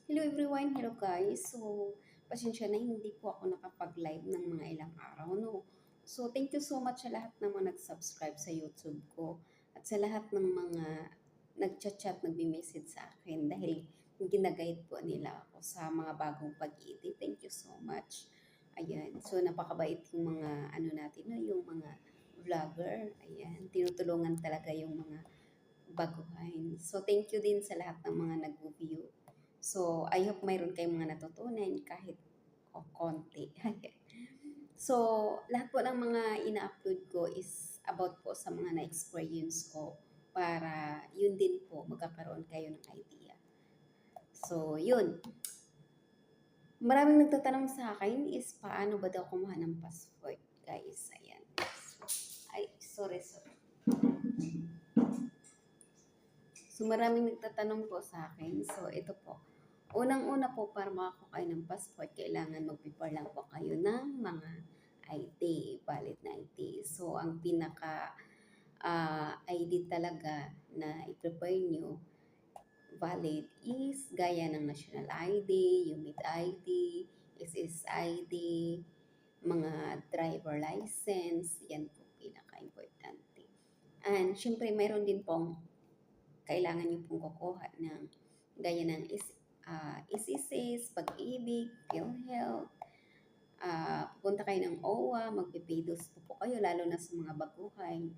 Hello everyone, hello guys. So, pasensya na hindi po ako nakapag-live ng mga ilang araw, no? So, thank you so much sa lahat ng mga nag-subscribe sa YouTube ko at sa lahat ng mga nag-chat-chat, nagbi-message sa akin dahil ginaguide po nila ako sa mga bagong pag-edit. Thank you so much. Ayan. So, napakabait yung mga ano natin, no? Yung mga vlogger. Ayan. Tinutulungan talaga yung mga baguhan. So, thank you din sa lahat ng mga nag-view. So, I hope mayroon kayong mga natutunan kahit konti. So, lahat po ng mga ina-upload ko is about po sa mga na-experience ko para yun din po magkakaroon kayo ng idea. So, yun. Maraming nagtatanong sa akin is paano ba daw kumuha ng passport, guys. Ayan. Ay, sorry. So, maraming nagtatanong po sa akin. So, ito po. Unang-una po, para makakuha kayo ng passport, kailangan mag-prepare lang po kayo ng mga ID, valid na ID. So, ang pinaka ID talaga na i-prepare nyo, valid is gaya ng national ID, UMID ID, SSID, mga driver license, yan po pinaka-importante. And syempre, mayroon din pong kailangan nyo pong kukuha ng gaya ng SSS, Pag-ibig, PhilHealth, pupunta kayo ng OWA, magpipidos po kayo, lalo na sa mga baguhan,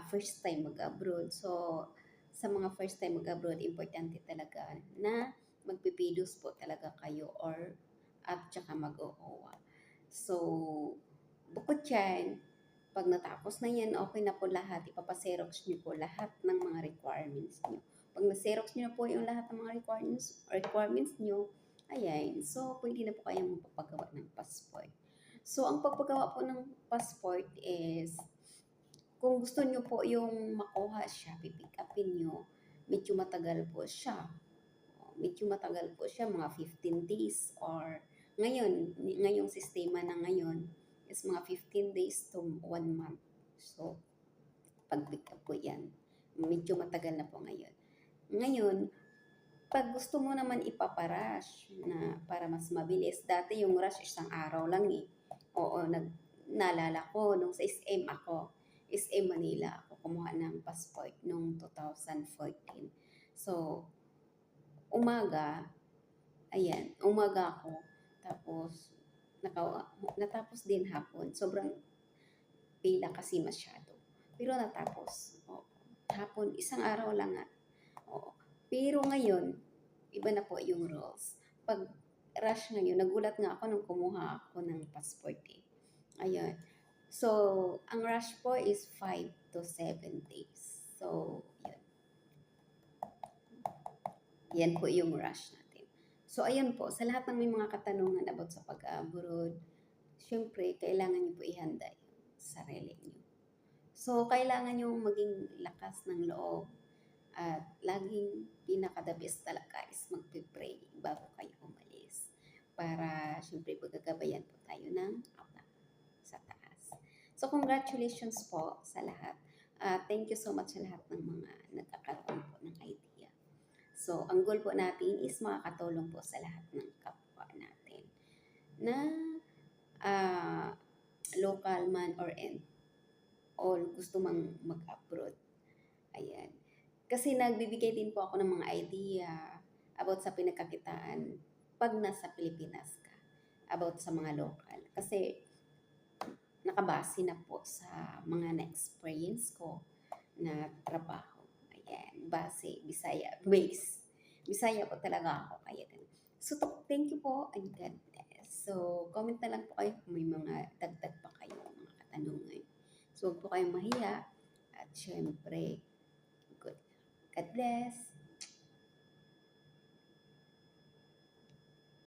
first time mag-abroad. So, sa mga first time mag-abroad, importante talaga na magpipidos po talaga kayo at saka mag-OWA. So, bukod yan, pag natapos na yan, okay na po lahat, ipapaserox nyo po lahat ng mga requirements nyo. Pag na-xerox nyo na po yung lahat ng mga requirements nyo, ayan, so pwede na po kayong magpapagawa ng passport. So, ang pagpagawa po ng passport is, kung gusto nyo po yung makuha siya, pipick upin nyo, medyo matagal po siya. Medyo matagal po siya, mga 15 days or ngayong sistema na ngayon is mga 15 days to 1 month. So, pag-pick up po yan. Medyo matagal na po ngayon. Ngayon, pag gusto mo naman ipaparash na para mas mabilis, dati yung rush isang araw lang eh. Oo, naalala ko nung sa SM ako, SM Manila, ako kumuha ng passport nung 2014. So, umaga ako, tapos natapos din hapon. Sobrang pila kasi masyado. Pero natapos. Oo. Hapon, isang araw lang nga. Oo. Pero ngayon, iba na po yung rules. Pag rush ngayon, nagulat nga ako nung kumuha ako ng passport eh. Ayun. So, ang rush po is 5 to 7 days. So, yun. Yan po yung rush natin. So, ayun po. Sa lahat ng may mga katanungan about sa pag-abroad, syempre, kailangan nyo po ihanda yung sarili nyo. So, kailangan nyo maging lakas ng loob at laging pinaka-the best talaga is magpipray bago kayo umalis. Para, syempre, pagkagabayan po tayo ng Allah sa taas. So, congratulations po sa lahat. Thank you so much sa lahat ng mga nagkakaroon po ng idea. So, ang goal po natin is makakatulong po sa lahat ng kapwa natin na local man or all gusto mang mag-abroad. Ayan. Kasi nagbibigay din po ako ng mga idea about sa pinagkakitaan pag nasa Pilipinas ka. About sa mga local. Kasi nakabase na po sa mga na-experience ko na trabaho. Ayan. Base, base. Bisaya po talaga ako. Kaya ganun. So, thank you po and God bless. So, comment na lang po kayo kung may mga dagdag pa kayo, mga katanungan. So, huwag po kayong mahiya. At syempre, good. God bless.